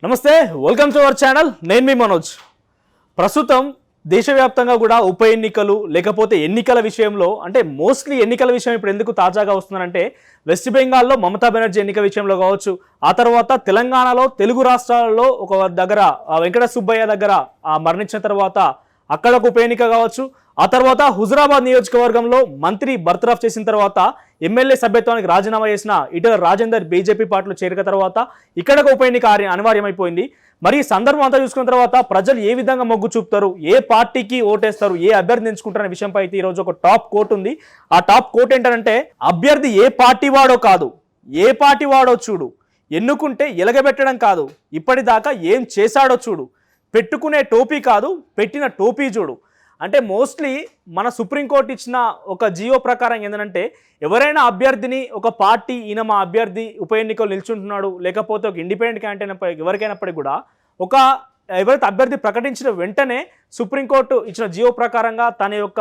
నమస్తే, welcome to our channel. నేను మీ మనోజ్. ప్రస్తుతం దేశవ్యాప్తంగా కూడా ఉప ఎన్నికలు లేకపోతే ఎన్నికల విషయంలో అంటే మోస్ట్లీ ఎన్నికల విషయం ఇప్పుడు ఎందుకు తాజాగా వస్తుందంటే వెస్ట్ బెంగాల్లో మమతా బెనర్జీ ఎన్నిక విషయంలో కావచ్చు, ఆ తర్వాత తెలంగాణలో తెలుగు రాష్ట్రాలలో ఒక దగ్గర వెంకట సుబ్బయ్య దగ్గర మరణించిన తర్వాత అక్కడ ఒక ఉప ఎన్నిక కావచ్చు, ఆ తర్వాత హుజురాబాద్ నియోజకవర్గంలో మంత్రి బర్తరఫ్ చేసిన తర్వాత ఎమ్మెల్యే సభ్యత్వానికి రాజీనామా చేసిన ఈటెల రాజేందర్ బీజేపీ పార్టీలో చేరిక తర్వాత ఇక్కడ ఉప ఎన్నిక అనివార్యమైపోయింది. మరి ఈ సందర్భం అంతా చూసుకున్న తర్వాత ప్రజలు ఏ విధంగా మొగ్గు చూపుతారు, ఏ పార్టీకి ఓటేస్తారు, ఏ అభ్యర్థి ఎంచుకుంటారనే విషయంపై అయితే ఈరోజు ఒక టాప్ కోట్ ఉంది. ఆ టాప్ కోట్ ఏంటంటే, అభ్యర్థి ఏ పార్టీ వాడో కాదు, ఏ పార్టీ వాడో చూడు, ఎన్నుకుంటే ఎలగబెట్టడం కాదు, ఇప్పటిదాకా ఏం చేశాడో చూడు, పెట్టుకునే టోపీ కాదు పెట్టిన టోపీ చూడు. అంటే మోస్ట్లీ మన సుప్రీంకోర్టు ఇచ్చిన ఒక జియో ప్రకారం ఏంటంటే, ఎవరైనా అభ్యర్థిని ఒక పార్టీ ఈయన మా అభ్యర్థి ఉప ఎన్నికలు నిల్చుంటున్నాడు, లేకపోతే ఒక ఇండిపెండెంట్ క్యాండిడేట్ ఎవరికైనప్పటికీ కూడా ఎవరైతే అభ్యర్థి ప్రకటించిన వెంటనే సుప్రీంకోర్టు ఇచ్చిన జియో ప్రకారంగా తన యొక్క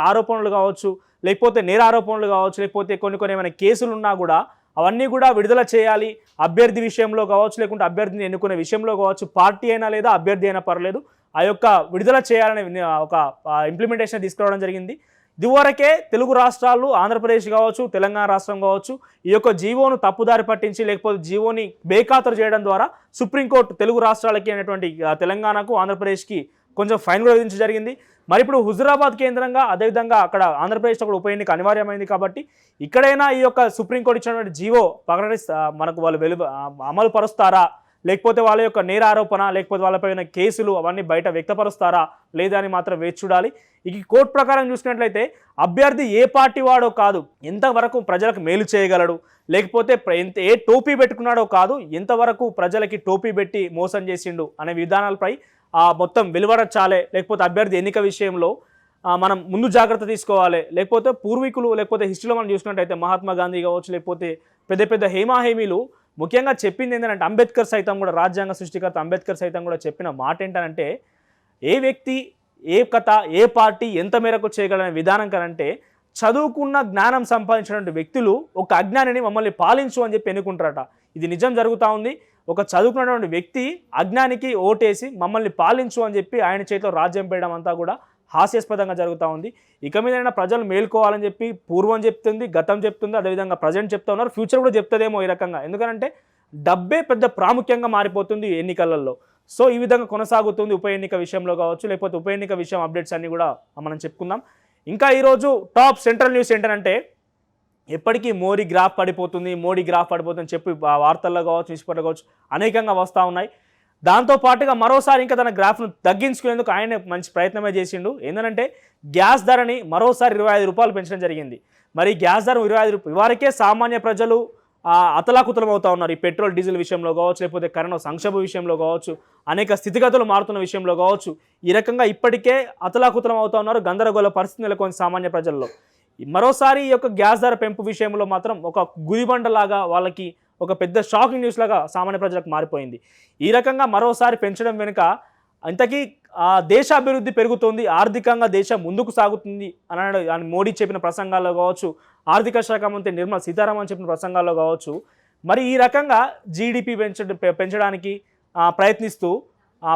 ఆరోపణలు కావచ్చు, లేకపోతే నేర ఆరోపణలు కావచ్చు, లేకపోతే కొన్ని ఏమైనా కేసులు ఉన్నా కూడా అవన్నీ కూడా విడుదల చేయాలి. అభ్యర్థి విషయంలో కావచ్చు, లేకుంటే అభ్యర్థిని ఎన్నుకునే విషయంలో కావచ్చు, పార్టీ అయినా లేదా అభ్యర్థి అయినా పర్లేదు, ఆ యొక్క విడుదల చేయాలనే ఒక ఇంప్లిమెంటేషన్ తీసుకురావడం జరిగింది. ఇదివరకే తెలుగు రాష్ట్రాలు, ఆంధ్రప్రదేశ్ కావచ్చు, తెలంగాణ రాష్ట్రం కావచ్చు, ఈ యొక్క జీవోను తప్పుదారి పట్టించి లేకపోతే జీవోని బేఖాతరు చేయడం ద్వారా సుప్రీంకోర్టు తెలుగు రాష్ట్రాలకి అనేటువంటి తెలంగాణకు, ఆంధ్రప్రదేశ్కి కొంచెం ఫైన్ కూడా విధించడం జరిగింది. మరి ఇప్పుడు హుజురాబాద్ కేంద్రంగా అదేవిధంగా అక్కడ ఆంధ్రప్రదేశ్లో కూడా ఉప ఎన్నిక అనివార్యమైంది కాబట్టి ఇక్కడైనా ఈ యొక్క సుప్రీంకోర్టు ఇచ్చినటువంటి జీవో మనకు వాళ్ళు అమలు పరుస్తారా, లేకపోతే వాళ్ళ యొక్క నేర ఆరోపణ లేకపోతే వాళ్ళపైన కేసులు అవన్నీ బయట వ్యక్తపరుస్తారా లేదా అని మాత్రం వేచి చూడాలి. ఈ కోర్టు ప్రకారం చూసినట్లయితే అభ్యర్థి ఏ పార్టీ వాడో కాదు, ఎంతవరకు ప్రజలకు మేలు చేయగలడు, లేకపోతే ఏ టోపీ పెట్టుకున్నాడో కాదు, ఎంతవరకు ప్రజలకి టోపీ పెట్టి మోసం చేసిండు అనే విధానాలపై మొత్తం వెలువరచాలే. లేకపోతే అభ్యర్థి ఎన్నిక విషయంలో మనం ముందు జాగ్రత్త తీసుకోవాలి. లేకపోతే పూర్వీకులు లేకపోతే హిస్టరీలో మనం చూసినట్టయితే మహాత్మా గాంధీ కావచ్చు, లేకపోతే పెద్ద హేమాహేమీలు ముఖ్యంగా చెప్పింది ఏంటంటే, అంబేద్కర్ సైతం కూడా, రాజ్యాంగ సృష్టికర్త అంబేద్కర్ సైతం కూడా చెప్పిన మాట ఏంటంటే, ఏ వ్యక్తి ఏ కథ ఏ పార్టీ ఎంత మేరకు చేయగలనే విధానం కనంటే, చదువుకున్న జ్ఞానం సంపాదించినటువంటి వ్యక్తులు ఒక అజ్ఞానిని మమ్మల్ని పాలించు అని చెప్పి ఎన్నుకుంటారట. ఇది నిజం జరుగుతూ ఉంది. ఒక చదువుకున్నటువంటి వ్యక్తి అజ్ఞానికి ఓటేసి మమ్మల్ని పాలించు అని చెప్పి ఆయన చేతిలో రాజ్యం పేయడం అంతా కూడా హాస్యాస్పదంగా జరుగుతూ ఉంది. ఇక మీదైనా ప్రజలు మేల్కోవాలని చెప్పి పూర్వం చెప్తుంది, గతం చెప్తుంది, అదేవిధంగా ప్రజెంట్ చెప్తా ఉన్నారు, ఫ్యూచర్ కూడా చెప్తుందేమో ఈ రకంగా. ఎందుకంటే డబ్బే పెద్ద ప్రాముఖ్యంగా మారిపోతుంది ఎన్నికలలో. సో ఈ విధంగా కొనసాగుతుంది ఉప ఎన్నిక విషయంలో కావచ్చు, లేకపోతే ఉప ఎన్నిక విషయం అప్డేట్స్ అన్నీ కూడా మనం చెప్పుకుందాం. ఇంకా ఈరోజు టాప్ సెంట్రల్ న్యూస్ ఏంటంటే, ఎప్పటికీ మోడీ గ్రాఫ్ పడిపోతుంది చెప్పి వార్తల్లో కావచ్చు, న్యూస్ పేపర్లో కావచ్చు అనేకంగా వస్తూ ఉన్నాయి. దాంతోపాటుగా మరోసారి ఇంకా తన గ్రాఫ్ను తగ్గించుకునేందుకు ఆయన మంచి ప్రయత్నమే చేసిండు. ఏంటంటే గ్యాస్ ధరని మరోసారి 25 రూపాయలు పెంచడం జరిగింది. మరి గ్యాస్ ధర 25 రూపాయలు ఇవరకే సామాన్య ప్రజలు అతలాకుతలం అవుతూ ఉన్నారు. ఈ పెట్రోల్ డీజిల్ విషయంలో కావచ్చు, లేకపోతే కరోనా సంక్షోభ విషయంలో కావచ్చు, అనేక స్థితిగతులు మారుతున్న విషయంలో కావచ్చు, ఈ రకంగా ఇప్పటికే అతలాకుతలం అవుతూ ఉన్నారు. గందరగోళ పరిస్థితి నెలకొని సామాన్య ప్రజల్లో. మరోసారి ఈ యొక్క గ్యాస్ ధర పెంపు విషయంలో మాత్రం ఒక గుదిబండలాగా వాళ్ళకి ఒక పెద్ద షాకింగ్ న్యూస్ లాగా సామాన్య ప్రజలకు మారిపోయింది. ఈ రకంగా మరోసారి పెంచడం వెనుక ఇంతకీ దేశాభివృద్ధి పెరుగుతుంది, ఆర్థికంగా దేశం ముందుకు సాగుతుంది అని మోడీ చెప్పిన ప్రసంగాల్లో కావచ్చు, ఆర్థిక శాఖ మంత్రి నిర్మలా సీతారామన్ చెప్పిన ప్రసంగాల్లో కావచ్చు, మరి ఈ రకంగా జీడిపి పెంచడానికి ప్రయత్నిస్తూ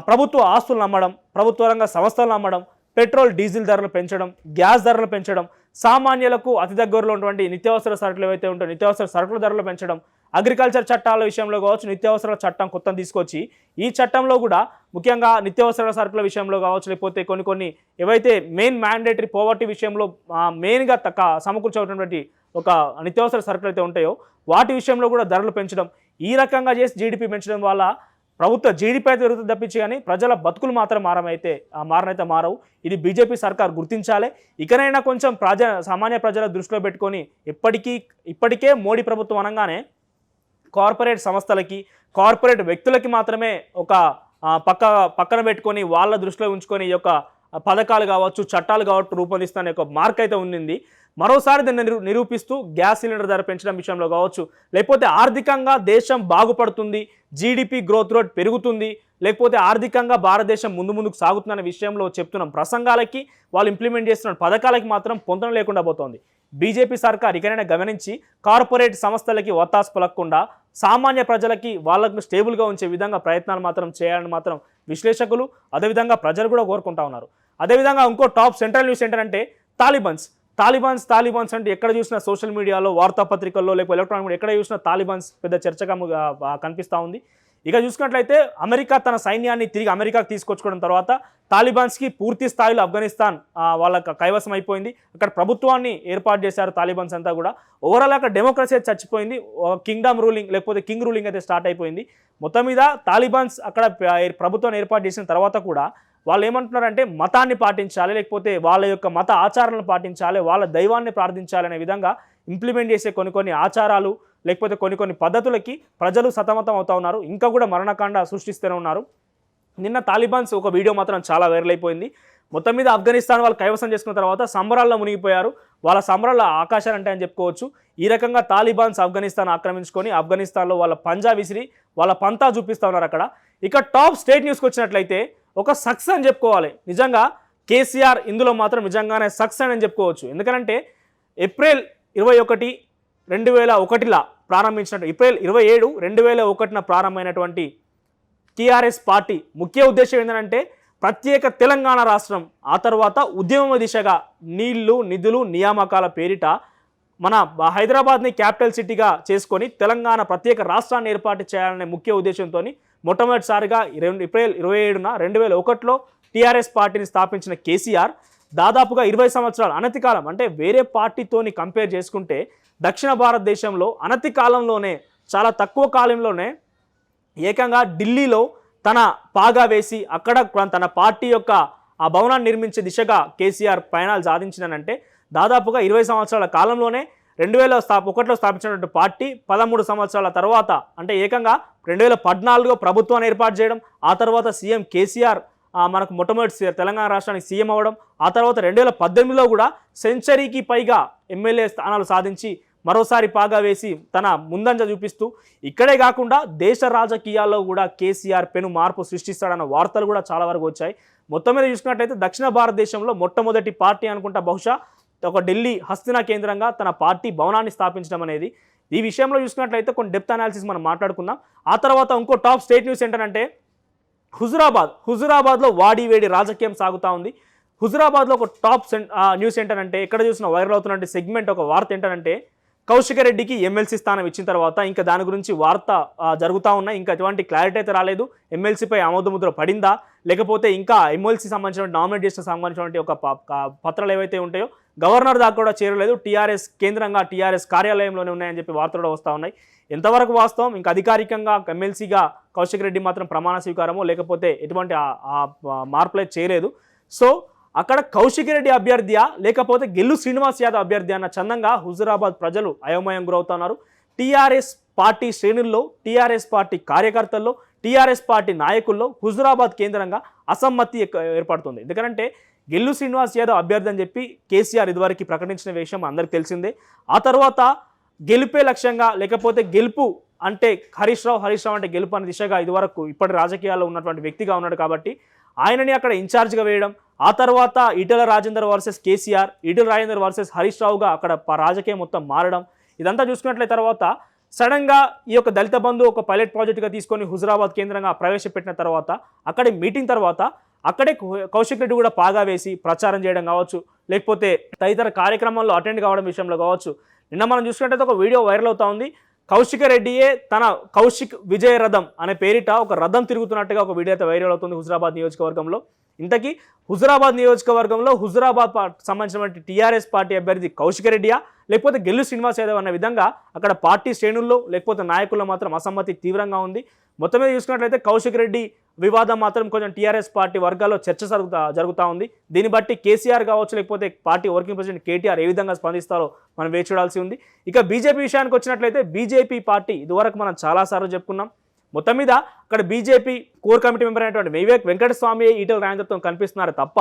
ప్రభుత్వ ఆస్తులను అమ్మడం, ప్రభుత్వ రంగ సంస్థలను అమ్మడం, పెట్రోల్ డీజిల్ ధరలు పెంచడం, గ్యాస్ ధరలు పెంచడం, సామాన్యులకు అతి దగ్గరలో ఉన్నటువంటి నిత్యావసర సరుకులు ఏవైతే ఉంటాయో నిత్యావసర సరుకుల ధరలు పెంచడం, అగ్రికల్చర్ చట్టాల విషయంలో కావచ్చు నిత్యావసరాల చట్టం కొత్తగా తీసుకొచ్చి ఈ చట్టంలో కూడా ముఖ్యంగా నిత్యావసర సరుకుల విషయంలో కావచ్చు, లేకపోతే కొన్ని ఏవైతే మెయిన్ మ్యాండేటరీ పోవర్టీ విషయంలో మెయిన్గా సమకూర్చేటువంటి ఒక నిత్యావసర సరుకులు అయితే ఉంటాయో వాటి విషయంలో కూడా ధరలు పెంచడం, ఈ రకంగా చేసి జీడిపి పెంచడం వల్ల ప్రభుత్వ జీడిపి అయితే పెరుగుతుంది తప్పించి కానీ ప్రజల బతుకులు మాత్రం మారనైతే మారవు. ఇది బీజేపీ సర్కార్ గుర్తించాలి. ఇకనైనా కొంచెం సామాన్య ప్రజల దృష్టిలో పెట్టుకొని ఇప్పటికే మోడీ ప్రభుత్వం అనగానే కార్పొరేట్ సంస్థలకి, కార్పొరేట్ వ్యక్తులకి మాత్రమే ఒక పక్కన పెట్టుకొని వాళ్ళ దృష్టిలో ఉంచుకొని ఈ యొక్క పథకాలు కావచ్చు, చట్టాలు కావచ్చు రూపొందిస్తున్న ఒక మార్క్ అయితే ఉంది. మరోసారి దాన్ని నిరూపిస్తూ గ్యాస్ సిలిండర్ ధర పెంచడం విషయంలో కావచ్చు, లేకపోతే ఆర్థికంగా దేశం బాగుపడుతుంది, జీడిపి గ్రోత్ రేట్ పెరుగుతుంది, లేకపోతే ఆర్థికంగా భారతదేశం ముందుకు సాగుతుందనే విషయంలో చెప్తున్న ప్రసంగాలకి వాళ్ళు ఇంప్లిమెంట్ చేస్తున్న పథకాలకి మాత్రం పొంతన లేకుండా పోతోంది. బీజేపీ సర్కార్ ఇకనైనా గమనించి కార్పొరేట్ సంస్థలకి ఒత్తాసు పలకకుండా సామాన్య ప్రజలకి వాళ్ళకు స్టేబుల్గా ఉంచే విధంగా ప్రయత్నాలు మాత్రం చేయాలని మాత్రం విశ్లేషకులు అదేవిధంగా ప్రజలు కూడా కోరుకుంటా ఉన్నారు. అదేవిధంగా ఇంకో టాప్ సెంట్రల్ న్యూస్ ఏంటంటే తాలిబాన్స్ అంటే ఎక్కడ చూసినా సోషల్ మీడియాలో వార్తాపత్రికల్లో లేకపోతే ఎలక్ట్రానిక్ మీడియా ఎక్కడ చూసినా తాలిబాన్స్ పెద్ద చర్చగా కనిపిస్తూ ఉంది. ఇక చూసుకున్నట్లయితే అమెరికా తన సైన్యాన్ని తిరిగి అమెరికాకు తీసుకొచ్చుకోవడం తర్వాత తాలిబాన్స్కి పూర్తి స్థాయిలో ఆఫ్ఘనిస్తాన్ వాళ్ళ కైవసం అయిపోయింది. అక్కడ ప్రభుత్వాన్ని ఏర్పాటు చేశారు తాలిబాన్స్ అంతా కూడా. ఓవరాల్ అక్కడ డెమోక్రసీ అయితే చచ్చిపోయింది, కింగ్డమ్ రూలింగ్ లేకపోతే కింగ్ రూలింగ్ అయితే స్టార్ట్ అయిపోయింది. మొత్తం మీద తాలిబాన్స్ అక్కడ ప్రభుత్వాన్ని ఏర్పాటు చేసిన తర్వాత కూడా వాళ్ళు ఏమంటున్నారంటే మతాన్ని పాటించాలి, లేకపోతే వాళ్ళ యొక్క మత ఆచారాలను పాటించాలి, వాళ్ళ దైవాన్ని ప్రార్థించాలి అనే విధంగా ఇంప్లిమెంట్ చేసే కొన్ని ఆచారాలు లేకపోతే కొన్ని పద్ధతులకి ప్రజలు సతమతం అవుతా ఉన్నారు. ఇంకా కూడా మరణకాండ సృష్టిస్తూనే ఉన్నారు. నిన్న తాలిబాన్స్ ఒక వీడియో మాత్రం చాలా వైరల్ అయిపోయింది. మొత్తం మీద ఆఫ్ఘనిస్తాన్ వాళ్ళు కైవసం చేసుకున్న తర్వాత సంబరాల్లో మునిగిపోయారు. వాళ్ళ సంబరాల ఆకాశాలు అంటే అని చెప్పుకోవచ్చు. ఈ రకంగా తాలిబాన్స్ ఆఫ్ఘనిస్తాన్ ఆక్రమించుకొని ఆఫ్ఘనిస్తాన్లో వాళ్ళ పంజా విసిరి వాళ్ళ పంతా చూపిస్తూ ఉన్నారు అక్కడ. ఇక టాప్ స్టేట్ న్యూస్కి వచ్చినట్లయితే ఒక సక్సెస్ అని చెప్పుకోవాలి. నిజంగా కేసీఆర్ ఇందులో మాత్రం నిజంగానే సక్సెస్ అని చెప్పుకోవచ్చు. ఎందుకంటే ఏప్రిల్ 21, 2001 ప్రారంభించినట్టు ఏప్రిల్ 27, 2001 ప్రారంభమైనటువంటి టీఆర్ఎస్ పార్టీ ముఖ్య ఉద్దేశం ఏంటంటే ప్రత్యేక తెలంగాణ రాష్ట్రం, ఆ తర్వాత ఉద్యమ దిశగా నీళ్లు నిధులు నియామకాల పేరిట మన హైదరాబాద్ని క్యాపిటల్ సిటీగా చేసుకొని తెలంగాణ ప్రత్యేక రాష్ట్రాన్ని ఏర్పాటు చేయాలనే ముఖ్య ఉద్దేశంతో మొట్టమొదటిసారిగా ఏప్రిల్ 27, 2001 టీఆర్ఎస్ పార్టీని స్థాపించిన కేసీఆర్ దాదాపుగా 20 సంవత్సరాలు అనతి కాలం, అంటే వేరే పార్టీతోని కంపేర్ చేసుకుంటే దక్షిణ భారతదేశంలో అనతి కాలంలోనే చాలా తక్కువ కాలంలోనే ఏకంగా ఢిల్లీలో తన పాగా వేసి అక్కడ తన పార్టీ యొక్క ఆ భవనాన్ని నిర్మించే దిశగా కేసీఆర్ ప్రయాణాలు సాధించినంటే దాదాపుగా 20 సంవత్సరాల కాలంలోనే 2001 స్థాపించినటువంటి పార్టీ 13 సంవత్సరాల తర్వాత అంటే ఏకంగా 2014 ప్రభుత్వాన్ని ఏర్పాటు చేయడం, ఆ తర్వాత సీఎం కేసీఆర్ మనకు మొట్టమొదటి తెలంగాణ రాష్ట్రానికి సీఎం అవ్వడం, ఆ తర్వాత 2018లో కూడా సెంచరీకి పైగా ఎమ్మెల్యే స్థానాలు సాధించి మరోసారి పాగా వేసి తన ముందంజ చూపిస్తూ ఇక్కడే కాకుండా దేశ రాజకీయాల్లో కూడా కేసీఆర్ పెను మార్పు సృష్టిస్తాడన్న వార్తలు కూడా చాలా వరకు వచ్చాయి. మొత్తం మీద చూసుకున్నట్లయితే దక్షిణ భారతదేశంలో మొట్టమొదటి పార్టీ అనుకుంటా బహుశా ఒక ఢిల్లీ హస్తినా కేంద్రంగా తన పార్టీ భవనాన్ని స్థాపించడం అనేది. ఈ విషయంలో చూసుకున్నట్లయితే కొన్ని డెప్త్ అనాలిసిస్ మనం మాట్లాడుకుందాం. ఆ తర్వాత ఇంకో టాప్ స్టేట్ న్యూస్ ఏంటంటే హుజురాబాద్లో వాడి వేడి రాజకీయం సాగుతూ ఉంది. హుజురాబాద్లో ఒక టాప్ న్యూస్ ఏంటంటే ఎక్కడ చూసిన వైరల్ అవుతున్నటువంటి సెగ్మెంట్ ఒక వార్త ఏంటంటే కౌశిక్ రెడ్డికి ఎమ్మెల్సీ స్థానం ఇచ్చిన తర్వాత ఇంకా దాని గురించి వార్త జరుగుతూ ఉన్నాయి. ఇంకా ఎటువంటి క్లారిటీ అయితే రాలేదు. ఎమ్మెల్సీపై ఆమోదముద్ర పడిందా లేకపోతే ఇంకా ఎమ్మెల్సీ సంబంధించిన నామినేట్ చేసిన సంబంధించినటువంటి ఒక పత్రాలు ఏవైతే ఉంటాయో గవర్నర్ దాకా కూడా చేరలేదు. టీఆర్ఎస్ కేంద్రంగా టీఆర్ఎస్ కార్యాలయంలోనే ఉన్నాయని చెప్పి వార్తలు కూడా వస్తూ ఉన్నాయి. ఎంతవరకు వాస్తవం? ఇంకా అధికారికంగా ఎమ్మెల్సీగా కౌశిక్ రెడ్డి మాత్రం ప్రమాణ స్వీకారమో లేకపోతే ఎటువంటి మార్పులే చేయలేదు. సో అక్కడ కౌశిక్ రెడ్డి అభ్యర్థియా లేకపోతే గెల్లు శ్రీనివాస్ యాదవ్ అభ్యర్థి అన్న చందంగా హుజురాబాద్ ప్రజలు అయోమయం గురవుతున్నారు. టీఆర్ఎస్ పార్టీ శ్రేణుల్లో, టీఆర్ఎస్ పార్టీ కార్యకర్తల్లో, టీఆర్ఎస్ పార్టీ నాయకుల్లో హుజురాబాద్ కేంద్రంగా అసమ్మతి ఏర్పడుతుంది. ఎందుకంటే గెల్లు శ్రీనివాస్ యాదవ్ అభ్యర్థి అని చెప్పి కేసీఆర్ ఇదివరకు ప్రకటించిన విషయం అందరికీ తెలిసిందే. ఆ తర్వాత గెలుపే లక్ష్యంగా లేకపోతే గెలుపు అంటే హరీష్ రావు అంటే గెలుపు అనే దిశగా ఇదివరకు ఇప్పటి రాజకీయాల్లో ఉన్నటువంటి వ్యక్తిగా ఉన్నాడు కాబట్టి ఆయనని అక్కడ ఇన్ఛార్జ్గా వేయడం, ఆ తర్వాత ఈటెల రాజేందర్ వర్సెస్ కేసీఆర్, ఈటెల రాజేందర్ వర్సెస్ హరీష్ రావుగా అక్కడ రాజకీయం మొత్తం మారడం, ఇదంతా చూసుకున్నట్లయితే తర్వాత సడన్గా ఈ యొక్క దళిత బంధు ఒక పైలట్ ప్రాజెక్టుగా తీసుకొని హుజురాబాద్ కేంద్రంగా ప్రవేశపెట్టిన తర్వాత అక్కడే మీటింగ్ తర్వాత అక్కడే కౌశిక్ రెడ్డి కూడా పాగా వేసి ప్రచారం చేయడం కావచ్చు లేకపోతే తదితర కార్యక్రమాల్లో అటెండ్ కావడం విషయంలో కావచ్చు. నిన్న మనం చూసుకున్నట్లయితే ఒక వీడియో వైరల్ అవుతా ఉంది. కౌశిక్ రెడ్డియే తన కౌశిక్ విజయ రథం అనే పేరిట ఒక రథం తిరుగుతున్నట్టుగా ఒక వీడియో అయితే వైరల్ అవుతుంది హుజురాబాద్ నియోజకవర్గంలో. ఇంతకీ హుజురాబాద్ నియోజకవర్గంలో హుజురాబాద్ సంబంధించినటువంటి టీఆర్ఎస్ పార్టీ అభ్యర్థి కౌశిక్ రెడ్డియా లేకపోతే గెల్లు శ్రీనివాస్ యాదవ్ అన్న విధంగా అక్కడ పార్టీ శ్రేణుల్లో లేకపోతే నాయకుల్లో మాత్రం అసమ్మతి తీవ్రంగా ఉంది. మొత్తం మీద చూసుకున్నట్లయితే కౌశిక్ రెడ్డి వివాదం మాత్రం కొంచెం టీఆర్ఎస్ పార్టీ వర్గాల్లో చర్చ జరుగుతూ ఉంది. దీన్ని బట్టి కేసీఆర్ కావచ్చు లేకపోతే పార్టీ వర్కింగ్ ప్రెసిడెంట్ కేటీఆర్ ఏ విధంగా స్పందిస్తారో మనం వేచి చూడాల్సి ఉంది. ఇక బీజేపీ విషయానికి వచ్చినట్లయితే బీజేపీ పార్టీ ఇదివరకు మనం చాలాసార్లు చెప్పుకున్నాం. మొత్తం మీద అక్కడ బీజేపీ కోర్ కమిటీ మెంబర్ అయినటువంటి వివేక్ వెంకటస్వామి ఈటెల రాజేందర్తో కనిపిస్తున్నారు తప్ప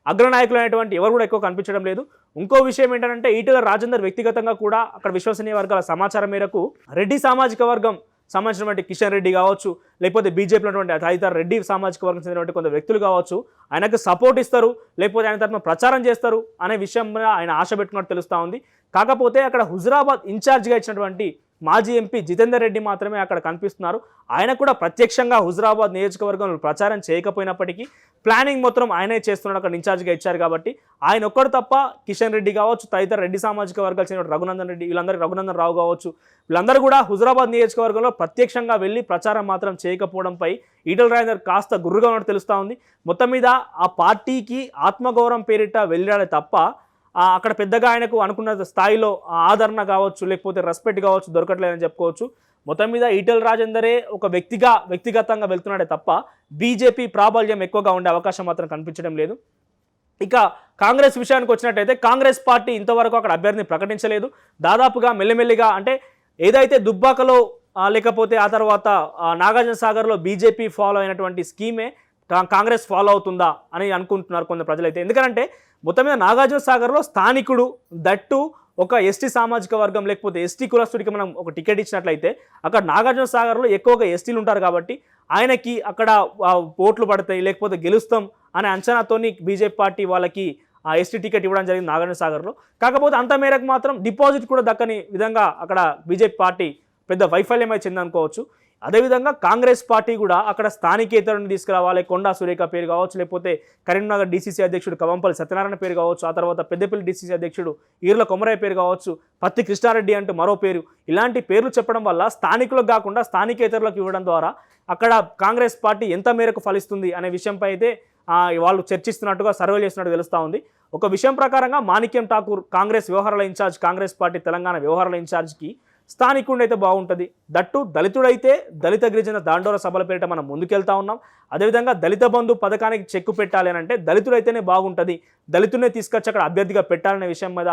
అగ్రనాయకులు అనేటువంటి ఎవరు కూడా ఎక్కువ కనిపించడం లేదు. ఇంకో విషయం ఏంటంటే ఈటెల రాజేందర్ వ్యక్తిగతంగా కూడా అక్కడ విశ్వసనీయ వర్గాల సమాచారం మేరకు రెడ్డి సామాజిక వర్గం సంబంధించినటువంటి కిషన్ రెడ్డి కావచ్చు లేకపోతే బీజేపీలో ఉన్నటువంటి తదితర రెడ్డి సామాజిక వర్గం చెందినటువంటి కొంత వ్యక్తులు కావచ్చు ఆయనకు సపోర్ట్ ఇస్తారు లేకపోతే ఆయన తరఫున ప్రచారం చేస్తారు అనే విషయం ఆయన ఆశ పెట్టుకున్నట్టు తెలుస్తూ ఉంది. కాకపోతే అక్కడ హుజురాబాద్ ఇన్ఛార్జ్గా ఇచ్చినటువంటి మాజీ ఎంపీ జితేందర్ రెడ్డి మాత్రమే అక్కడ కనిపిస్తున్నారు. ఆయన కూడా ప్రత్యక్షంగా హుజురాబాద్ నియోజకవర్గంలో ప్రచారం చేయకపోయినప్పటికీ ప్లానింగ్ మొత్తం ఆయనే చేస్తున్నాడు, అక్కడ ఇన్ఛార్జ్గా ఇచ్చారు కాబట్టి. ఆయన ఒక్కడు తప్ప కిషన్ రెడ్డి కావచ్చు, తదితర రెడ్డి సామాజిక వర్గాలు చెందిన రఘునందన్ రెడ్డి, రఘునందన్ రావు కావచ్చు, వీళ్ళందరూ కూడా హుజురాబాద్ నియోజకవర్గంలో ప్రత్యక్షంగా వెళ్ళి ప్రచారం మాత్రం చేయకపోవడంపై ఈటల రాజేందర్ కాస్త గుర్రుగా ఉన్నట్టు తెలుస్తూ ఉంది. మొత్తం మీద ఆ పార్టీకి ఆత్మగౌరవం పేరిట వెళ్ళాడే తప్ప అక్కడ పెద్దగా ఆయనకు అనుకున్న స్థాయిలో ఆదరణ కావచ్చు, లేకపోతే రెస్పెక్ట్ కావచ్చు దొరకట్లేదని చెప్పుకోవచ్చు. మొత్తం మీద ఈటల రాజేందరే ఒక వ్యక్తిగతంగా వెళ్తున్నాడే తప్ప బీజేపీ ప్రాబల్యం ఎక్కువగా ఉండే అవకాశం మాత్రం కనిపించడం లేదు. ఇక కాంగ్రెస్ విషయానికి వచ్చినట్టయితే కాంగ్రెస్ పార్టీ ఇంతవరకు అక్కడ అభ్యర్థిని ప్రకటించలేదు. దాదాపుగా మెల్లిమెల్లిగా అంటే ఏదైతే దుబ్బాకలో లేకపోతే ఆ తర్వాత నాగార్జున సాగర్లో బీజేపీ ఫాలో అయినటువంటి స్కీమే కాంగ్రెస్ ఫాలో అవుతుందా అని అనుకుంటున్నారు కొంత ప్రజలైతే. ఎందుకంటే మొత్తం మీద నాగార్జున సాగర్లో స్థానికుడు దట్టు ఒక ఎస్టీ సామాజిక వర్గం లేకపోతే ఎస్టీ కులస్తుడికి మనం ఒక టికెట్ ఇచ్చినట్లయితే అక్కడ నాగార్జున సాగర్లో ఎక్కువగా ఎస్టీలు ఉంటారు కాబట్టి ఆయనకి అక్కడ ఓట్లు పడతాయి లేకపోతే గెలుస్తాం అనే అంచనాతోని బీజేపీ పార్టీ వాళ్ళకి ఆ ఎస్టీ టికెట్ ఇవ్వడం జరిగింది నాగార్జున సాగర్లో. కాకపోతే అంత మేరకు మాత్రం డిపాజిట్ కూడా దక్కని విధంగా అక్కడ బీజేపీ పార్టీ పెద్ద వైఫల్యమై చెందనుకోవచ్చు. అదేవిధంగా కాంగ్రెస్ పార్టీ కూడా అక్కడ స్థానికేతరుని తీసుకురావాలి, కొండా సురేఖ పేరు కావచ్చు, లేకపోతే కరీంనగర్ డీసీసీ అధ్యక్షుడు కవంపల్లి సత్యనారాయణ పేరు కావచ్చు, ఆ తర్వాత పెద్దపల్లి డీసీసీ అధ్యక్షుడు ఈర్ల కొమరయ్య పేరు కావచ్చు, పత్తి కృష్ణారెడ్డి అంటూ మరో పేరు, ఇలాంటి పేర్లు చెప్పడం వల్ల స్థానికులకు కాకుండా స్థానికేతరులకు ఇవ్వడం ద్వారా అక్కడ కాంగ్రెస్ పార్టీ ఎంత మేరకు ఫలిస్తుంది అనే విషయంపై అయితే వాళ్ళు చర్చిస్తున్నట్టుగా సర్వేలు చేస్తున్నట్టు తెలుస్తూ ఉంది. ఒక విషయం ప్రకారంగా మాణిక్యం ఠాకూర్ కాంగ్రెస్ వ్యవహారాల ఇన్ఛార్జ్, కాంగ్రెస్ పార్టీ తెలంగాణ వ్యవహారాల ఇన్ఛార్జ్కి స్థానికుడైతే బాగుంటుంది. దట్టు దళితుడైతే దళిత గిరిజన దాండోర సభల పేరిట మనం ముందుకెళ్తా ఉన్నాం. అదేవిధంగా దళిత బంధు పథకానికి చెక్కు పెట్టాలి అని అంటే దళితుడైతేనే బాగుంటుంది, దళితుడినే తీసుకొచ్చి అక్కడ అభ్యర్థిగా పెట్టాలనే విషయం మీద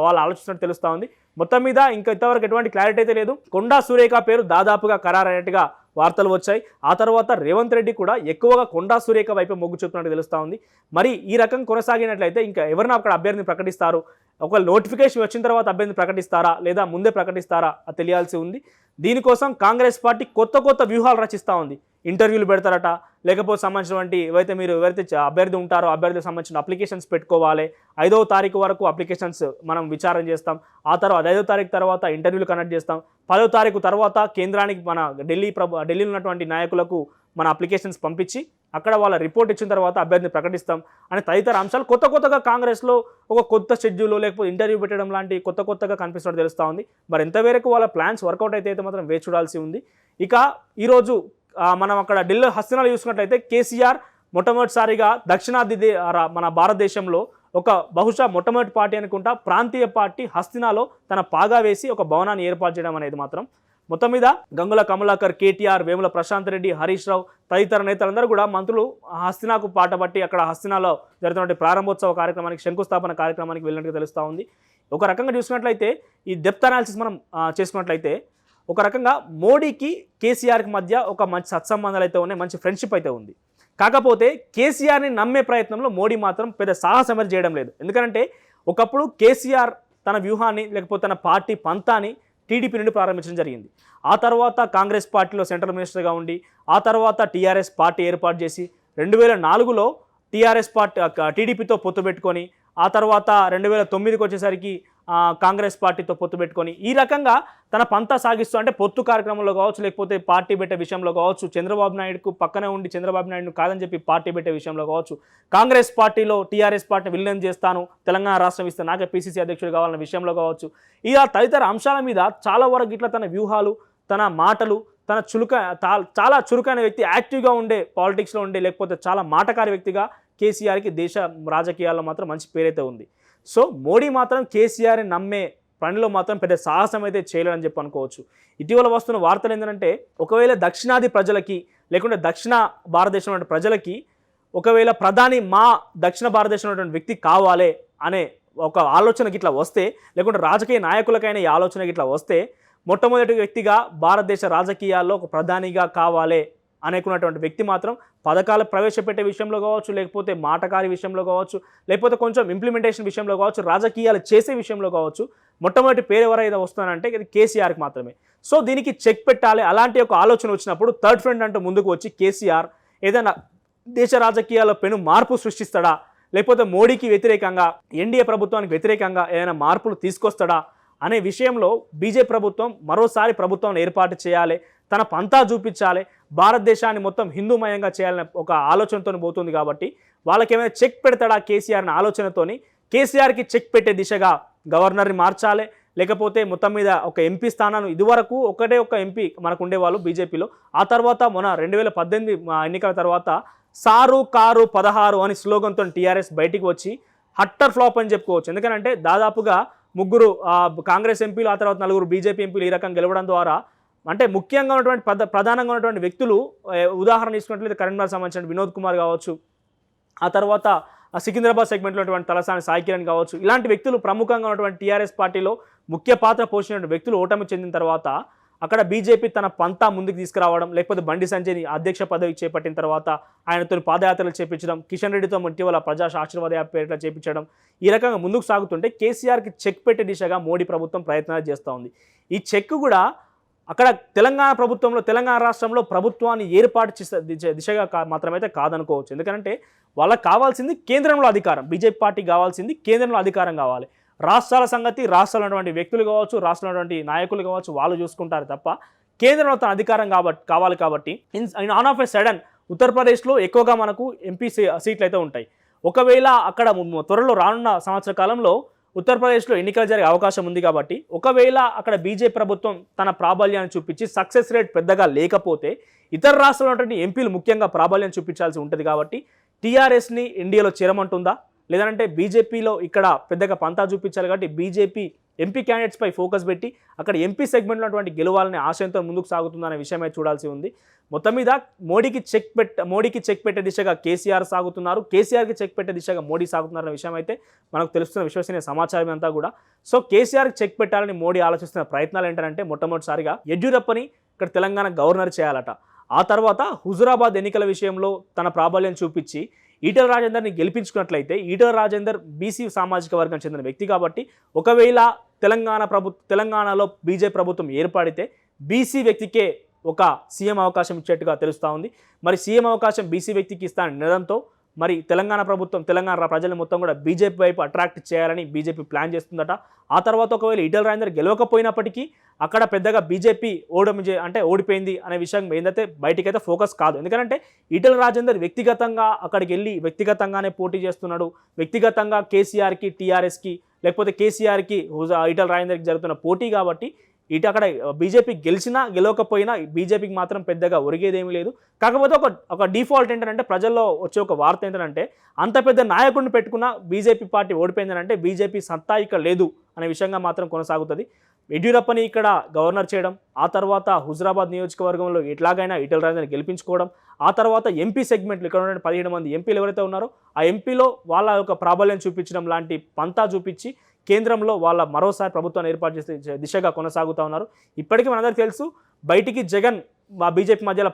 వాళ్ళు ఆలోచిస్తున్నట్టు తెలుస్తూ ఉంది. మొత్తం మీద ఇంకా ఇంతవరకు ఎటువంటి క్లారిటీ అయితే లేదు. కొండా సురేఖ పేరు దాదాపుగా ఖరారైనట్టుగా వార్తలు వచ్చాయి. ఆ తర్వాత రేవంత్ రెడ్డి కూడా ఎక్కువగా కొండా సురేఖ వైపు మొగ్గు చూపుతున్నట్టు తెలుస్తూ ఉంది. మరి ఈ రకం కొనసాగినట్లయితే ఇంకా ఎవరిని అక్కడ అభ్యర్థిని ప్రకటిస్తారు, ఒకవేళ నోటిఫికేషన్ వచ్చిన తర్వాత అభ్యర్థిని ప్రకటిస్తారా లేదా ముందే ప్రకటిస్తారా అది తెలియాల్సి ఉంది. దీనికోసం కాంగ్రెస్ పార్టీ కొత్త వ్యూహాలు రచిస్తూ ఉంది. ఇంటర్వ్యూలు పెడతారట, లేకపోతే సంబంధించినటువంటి ఎవరైతే అభ్యర్థి ఉంటారో అభ్యర్థికి సంబంధించిన అప్లికేషన్స్ పెట్టుకోవాలి. 5వ తారీఖు వరకు అప్లికేషన్స్ మనం విచారణ చేస్తాం. ఆ తర్వాత 5వ తారీఖు తర్వాత ఇంటర్వ్యూలు కండక్ట్ చేస్తాం. 10వ తారీఖు తర్వాత కేంద్రానికి మన ఢిల్లీలో ఉన్నటువంటి నాయకులకు మన అప్లికేషన్స్ పంపించి అక్కడ వాళ్ళ రిపోర్ట్ ఇచ్చిన తర్వాత అభ్యర్థిని ప్రకటిస్తాం అని తదితర అంశాలు కొత్తగా కాంగ్రెస్లో ఒక కొత్త షెడ్యూల్ లేకపోతే ఇంటర్వ్యూ పెట్టడం లాంటి కొత్తగా కనిపిస్తున్నట్టు తెలుస్తూ ఉంది. మరి ఎంతవరకు వాళ్ళ ప్లాన్స్ వర్కౌట్ అయితే మాత్రం వేచి చూడాల్సి ఉంది. ఇక ఈరోజు మనం అక్కడ ఢిల్లీ హస్తినాలో చూసుకున్నట్లయితే కేసీఆర్ మొట్టమొదటిసారిగా దక్షిణాది మన భారతదేశంలో ఒక బహుశా మొట్టమొదటి పార్టీ అనుకుంటా ప్రాంతీయ పార్టీ హస్తినాలో తన పాగా వేసి ఒక భవనాన్ని ఏర్పాటు చేయడం అనేది మాత్రం మొత్తం మీద గంగుల కమలాకర్, కేటీఆర్, వేముల ప్రశాంత్ రెడ్డి, హరీష్ రావు తదితర నేతలందరూ కూడా మంత్రులు హస్తినాకు పాటబట్టి అక్కడ హస్తినాలో జరుగుతున్న ప్రారంభోత్సవ కార్యక్రమానికి శంకుస్థాపన కార్యక్రమానికి వెళ్ళినట్టుగా తెలుస్తూ ఉంది. ఒక రకంగా చూసుకున్నట్లయితే ఈ డెప్త్ అనాలిసిస్ మనం చేసుకున్నట్లయితే ఒక రకంగా మోడీకి కేసీఆర్కి మధ్య ఒక మంచి సత్సంబంధాలు అయితే ఉన్నాయి, మంచి ఫ్రెండ్షిప్ అయితే ఉంది. కాకపోతే కేసీఆర్ని నమ్మే ప్రయత్నంలో మోడీ మాత్రం పెద్ద సాహసం చేయడం లేదు. ఎందుకంటే ఒకప్పుడు కేసీఆర్ తన వ్యూహాన్ని లేకపోతే తన పార్టీ పంతాన్ని టీడీపీ నుండి ప్రారంభించడం జరిగింది. ఆ తర్వాత కాంగ్రెస్ పార్టీలో సెంట్రల్ మినిస్టర్గా ఉండి ఆ తర్వాత టీఆర్ఎస్ పార్టీ ఏర్పాటు చేసి 2004లో టీఆర్ఎస్ పార్టీ టీడీపీతో పొత్తు పెట్టుకొని ఆ తర్వాత 2009కి వచ్చేసరికి కాంగ్రెస్ పార్టీతో పొత్తు పెట్టుకొని ఈ రకంగా తన పంతా సాగిస్తూ అంటే పొత్తు కార్యక్రమంలో కావచ్చు లేకపోతే పార్టీ పెట్టే విషయంలో కావచ్చు, చంద్రబాబు నాయుడుకు పక్కనే ఉండి చంద్రబాబు నాయుడును కాదని చెప్పి పార్టీ పెట్టే విషయంలో కావచ్చు, కాంగ్రెస్ పార్టీలో టీఆర్ఎస్ పార్టీ విలీనం చేస్తాను, తెలంగాణ రాష్ట్రం ఇస్తే నాకే పీసీసీ అధ్యక్షుడు కావాలన్న విషయంలో కావచ్చు, ఇలా తదితర అంశాల మీద చాలా వరకు ఇట్లా తన వ్యూహాలు, తన మాటలు, తన చాలా చురుకైన వ్యక్తి, యాక్టివ్గా ఉండే పాలిటిక్స్లో ఉండే లేకపోతే చాలా మాటకారి వ్యక్తిగా కేసీఆర్కి దేశ రాజకీయాల్లో మాత్రం మంచి పేరైతే ఉంది. సో మోడీ మాత్రం కేసీఆర్ని నమ్మే పనిలో మాత్రం పెద్ద సాహసం అయితే చేయలేదని చెప్పి అనుకోవచ్చు. ఇటీవల వస్తున్న వార్తలు ఏంటంటే ఒకవేళ దక్షిణాది ప్రజలకి లేకుంటే దక్షిణ భారతదేశంలో ప్రజలకి ఒకవేళ ప్రధాని మా దక్షిణ భారతదేశంలో ఉన్నటువంటి వ్యక్తి కావాలి అనే ఒక ఆలోచనకి ఇట్లా వస్తే, లేకుంటే రాజకీయ నాయకులకైనా ఈ ఆలోచనకి ఇట్లా వస్తే మొట్టమొదటి వ్యక్తిగా భారతదేశ రాజకీయాల్లో ఒక ప్రధానిగా కావాలి అనుకున్నటువంటి వ్యక్తి మాత్రం పథకాలు ప్రవేశపెట్టే విషయంలో కావచ్చు, లేకపోతే మాటకారి విషయంలో కావచ్చు, లేకపోతే కొంచెం ఇంప్లిమెంటేషన్ విషయంలో కావచ్చు, రాజకీయాలు చేసే విషయంలో కావచ్చు, మొట్టమొదటి పేరు ఎవరైతే వస్తున్నారంటే ఇది కేసీఆర్కి మాత్రమే. సో దీనికి చెక్ పెట్టాలి. అలాంటి ఒక ఆలోచన వచ్చినప్పుడు థర్డ్ ఫ్రంట్ అంటూ ముందుకు వచ్చి కేసీఆర్ ఏదైనా దేశ రాజకీయాల్లో పెను మార్పు సృష్టిస్తాడా, లేకపోతే మోడీకి వ్యతిరేకంగా ఎన్డీఏ ప్రభుత్వానికి వ్యతిరేకంగా ఏదైనా మార్పులు తీసుకొస్తాడా అనే విషయంలో బీజేపీ ప్రభుత్వం మరోసారి ప్రభుత్వం ఏర్పాటు చేయాలి, తన పంతా చూపించాలి, భారతదేశాన్ని మొత్తం హిందూమయంగా చేయాలనే ఒక ఆలోచనతో పోతుంది. కాబట్టి వాళ్ళకి ఏమైనా చెక్ పెడతాడా కేసీఆర్ అనే ఆలోచనతోని కేసీఆర్కి చెక్ పెట్టే దిశగా గవర్నర్ని మార్చాలి, లేకపోతే మొత్తం మీద ఒక ఎంపీ స్థానాన్ని ఇదివరకు ఒకటే ఒక ఎంపీ మనకు ఉండేవాళ్ళు బీజేపీలో. ఆ తర్వాత మన 2018 ఎన్నికల తర్వాత సారు కారు 16 అని స్లోగన్తో టీఆర్ఎస్ బయటికి వచ్చి హట్టర్ ఫ్లాప్ అని చెప్పుకోవచ్చు. ఎందుకంటే దాదాపుగా 3 కాంగ్రెస్ ఎంపీలు, ఆ తర్వాత 4 బీజేపీ ఎంపీలు ఈ రకంగా గెలవడం ద్వారా అంటే ముఖ్యంగా ఉన్నటువంటి ప్రధానంగా ఉన్నటువంటి వ్యక్తులు ఉదాహరణ తీసుకున్నట్లయితే కరీంనగర్ సంబంధించిన వినోద్ కుమార్ కావచ్చు, ఆ తర్వాత సికింద్రాబాద్ సెగ్మెంట్లో ఉన్నటువంటి తలసాని సాయి కిరణ్ కావచ్చు, ఇలాంటి వ్యక్తులు ప్రముఖంగా ఉన్నటువంటి టీఆర్ఎస్ పార్టీలో ముఖ్య పాత్ర పోషించిన వ్యక్తులు ఓటమి చెందిన తర్వాత అక్కడ బీజేపీ తన పంతా ముందుకు తీసుకురావడం, లేకపోతే బండి సంజయ్ని అధ్యక్ష పదవి చేపట్టిన తర్వాత ఆయనతో పాదయాత్రలు చేపించడం, కిషన్ రెడ్డితో ఇటీవల ప్రజా ఆశీర్వాద యాత్ర పేరిట చేపించడం, ఈ రకంగా ముందుకు సాగుతుంటే కేసీఆర్కి చెక్ పెట్టే దిశగా మోడీ ప్రభుత్వం ప్రయత్నాలు చేస్తూ ఉంది. ఈ చెక్ కూడా అక్కడ తెలంగాణ ప్రభుత్వంలో, తెలంగాణ రాష్ట్రంలో ప్రభుత్వాన్ని ఏర్పాటు చేసే దిశగా మాత్రమైతే కాదనుకోవచ్చు. ఎందుకంటే వాళ్ళకి కావాల్సింది కేంద్రంలో అధికారం, బీజేపీ పార్టీకి కావాల్సింది కేంద్రంలో అధికారం కావాలి. రాష్ట్రాల సంగతి రాష్ట్రాల్లో ఉన్నటువంటి వ్యక్తులు కావచ్చు, రాష్ట్రంలో ఉన్నటువంటి నాయకులు కావచ్చు, వాళ్ళు చూసుకుంటారు తప్ప కేంద్రంలో తన అధికారం కావాలి. కాబట్టి ఆన్ ఆఫ్ ఎ సడన్ ఉత్తరప్రదేశ్లో ఎక్కువగా మనకు ఎంపీ సీట్లు అయితే ఉంటాయి. ఒకవేళ అక్కడ త్వరలో రానున్న సంవత్సర కాలంలో ఉత్తరప్రదేశ్లో ఎన్నికలు జరిగే అవకాశం ఉంది. కాబట్టి ఒకవేళ అక్కడ బీజేపీ ప్రభుత్వం తన ప్రాబల్యాన్ని చూపించి సక్సెస్ రేట్ పెద్దగా లేకపోతే ఇతర రాష్ట్రాల్లో ఉన్నటువంటి ఎంపీలు ముఖ్యంగా ప్రాబల్యం చూపించాల్సి ఉంటుంది. కాబట్టి టీఆర్ఎస్ని ఎన్డీఏలో చేరమంటుందా, లేదంటే బీజేపీలో ఇక్కడ పెద్దగా పంతా చూపించాలి కాబట్టి బీజేపీ ఎంపీ క్యాండిడేట్స్పై ఫోకస్ పెట్టి అక్కడ ఎంపీ సెగ్మెంట్లో ఉన్నటువంటి గెలవాలనే ఆశయంతో ముందుకు సాగుతుందనే విషయమై చూడాల్సి ఉంది. మొత్తం మీద మోడీకి చెక్ పెట్టే దిశగా కేసీఆర్ సాగుతున్నారు, కేసీఆర్కి చెక్ పెట్టే దిశగా మోడీ సాగుతున్నారనే విషయం అయితే మనకు తెలుస్తున్న విశ్వసనీయ సమాచారం అంతా కూడా. సో కేసీఆర్కి చెక్ పెట్టాలని మోడీ ఆలోచిస్తున్న ప్రయత్నాలు ఏంటంటే మొట్టమొదటిసారిగా యడ్యూరప్పని ఇక్కడ తెలంగాణ గవర్నర్ చేయాలట. ఆ తర్వాత హుజురాబాద్ ఎన్నికల విషయంలో తన ప్రాబల్యం చూపించి ఈటెల రాజేందర్ని గెలిపించుకున్నట్లయితే ఈటెల రాజేందర్ బీసీ సామాజిక వర్గం చెందిన వ్యక్తి కాబట్టి ఒకవేళ తెలంగాణలో బీజేపీ ప్రభుత్వం ఏర్పడితే బీసీ వ్యక్తికే ఒక సీఎం అవకాశం ఇచ్చేట్టుగా తెలుస్తూ ఉంది. మరి సీఎం అవకాశం బీసీ వ్యక్తికి ఇస్తానని నిరంతో మరి తెలంగాణ ప్రభుత్వం తెలంగాణ ప్రజలను మొత్తం కూడా బీజేపీ వైపు అట్రాక్ట్ చేయాలని బీజేపీ ప్లాన్ చేస్తుందట. ఆ తర్వాత ఒకవేళ ఈటెల రాజేందర్ గెలవకపోయినప్పటికీ అక్కడ పెద్దగా బీజేపీ ఓడిపోయింది అనే విషయం ఏంటంటే బయటికైతే ఫోకస్ కాదు. ఎందుకంటే ఈటెల రాజేందర్ వ్యక్తిగతంగా అక్కడికి వెళ్ళి వ్యక్తిగతంగానే పోటీ చేస్తున్నాడు, వ్యక్తిగతంగా కేసీఆర్కి టీఆర్ఎస్కి లేకపోతే కేసీఆర్కి ఈటెల రాజేందర్కి జరుగుతున్న పోటీ. కాబట్టి ఇటు అక్కడ బీజేపీ గెలిచినా గెలవకపోయినా బీజేపీకి మాత్రం పెద్దగా ఒరిగేదేమీ లేదు. కాకపోతే ఒక డిఫాల్ట్ ఏంటంటే ప్రజల్లో వచ్చే ఒక వార్త ఏంటంటే అంత పెద్ద నాయకుడిని పెట్టుకున్న బీజేపీ పార్టీ ఓడిపోయిందనంటే బీజేపీ సత్తా ఇక్కడ లేదు అనే విషయంగా మాత్రం కొనసాగుతుంది. యడ్యూరప్పని ఇక్కడ గవర్నర్ చేయడం, ఆ తర్వాత హుజురాబాద్ నియోజకవర్గంలో ఎట్లాగైనా ఈటెల రాజేందర్ని గెలిపించుకోవడం, ఆ తర్వాత ఎంపీ సెగ్మెంట్లు ఇక్కడ ఉన్న 17 మంది ఎంపీలు ఎవరైతే ఉన్నారో ఆ ఎంపీలో వాళ్ళ యొక్క ప్రాబల్యం చూపించడం లాంటి పంతా చూపించి కేంద్రంలో వాళ్ళ మరోసారి ప్రభుత్వాన్ని ఏర్పాటు చేసే దిశగా కొనసాగుతూ ఉన్నారు. ఇప్పటికీ మనందరికీ తెలుసు బయటికి జగన్ బీజేపీ మధ్యలో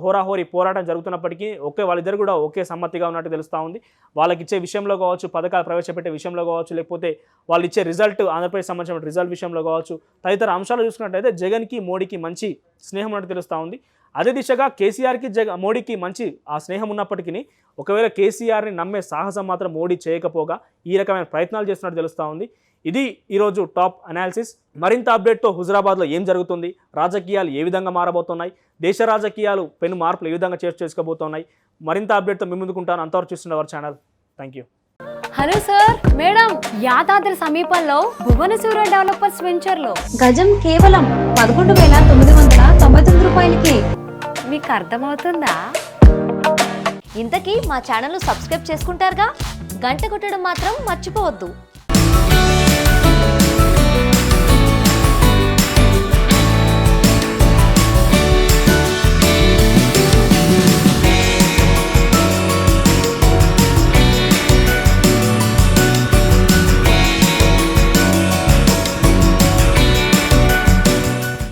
హోరాహోరీ పోరాటం జరుగుతున్నప్పటికీ వాళ్ళిద్దరు కూడా ఒకే సమ్మతిగా ఉన్నట్టు తెలుస్తూ ఉంది. వాళ్ళకి ఇచ్చే విషయంలో కావచ్చు, పథకాలు ప్రవేశపెట్టే విషయంలో కావచ్చు, లేకపోతే వాళ్ళు ఇచ్చే రిజల్ట్ ఆంధ్రప్రదేశ్ సంబంధించిన రిజల్ట్ విషయంలో కావచ్చు, తదితర అంశాలు చూసుకున్నట్టయితే జగన్కి మోడీకి మంచి స్నేహం ఉన్నట్టు తెలుస్తూ ఉంది. అదే దిశగా కేసీఆర్కి మోడీకి మంచి ఆ స్నేహం ఉన్నప్పటికీ ఒకవేళ కేసీఆర్ని నమ్మే సాహసం మాత్రం మోడీ చేయకపోగా ఈ రకమైన ప్రయత్నాలు చేస్తున్నట్టు తెలుస్తూ ఉంది. ఇది ఈరోజు టాప్ అనాలిసిస్. మరింత అప్డేట్తో హుజురాబాద్లో ఏం జరుగుతుంది, రాజకీయాలు ఏ విధంగా మారబోతున్నాయి, దేశ రాజకీయాలు పెను మార్పులు ఏ విధంగా చేసుకోబోతున్నాయి, మరింత అప్డేట్తో మీ ముందుకుంటాను. అంతవరకు చూస్తున్న our channel. Thank you. Hello sir, madam, Yadadri సమీపంలో భువనసూర డెవలపర్స్ వెంచర్లో గజం కేవలం 11,999 రూపాయలకే. మీకు అర్థమవుతుందా? ఇంతకీ మా ఛానల్ సబ్స్క్రైబ్ చేసుకుంటారుగా, గంట కొట్టడం మాత్రం మర్చిపోవద్దు.